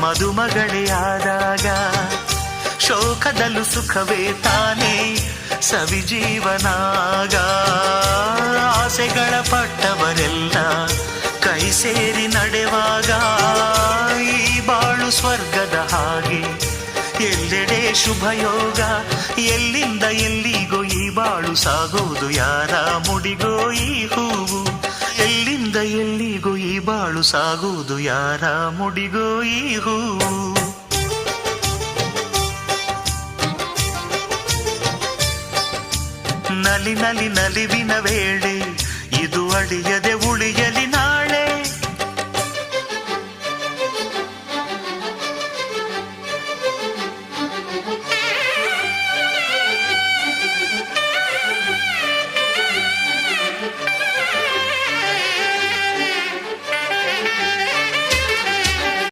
ಮದುಮಗಳೇ ಆದಾಗ ಶೋಕದಲ್ಲೂ ಸುಖವೇ ತಾನೇ ಸವಿಜೀವನಾಗ. ಆಸೆಗಳ ಪಟ್ಟವರೆಲ್ಲ ಕೈ ಸೇರಿ ನಡೆವಾಗ ಈ ಬಾಳು ಸ್ವರ್ಗದ ಹಾಗೆ ಎಲ್ಲೆಡೆ ಶುಭಯೋಗ. ಎಲ್ಲಿಂದ ಎಲ್ಲಿಗೋ ಈ ಬಾಳು ಸಾಗೋದು ಯಾರ ಮುಡಿಗೋ ಈ ಹೂವು. ಎಲ್ಲಿಂದ ಎಲ್ಲಿಗೋ ಈ ಬಾಳು ಸಾಗುವುದು ಯಾರ ಮುಡಿಗೋ ಈ ಹೂವು. ನಲಿ ನಲಿ ನಲಿವಿನ ವೇಳೆ ಇದು ಅಳಿಯದೆ ಉಳಿಯಲಿ ನಾಳೆ.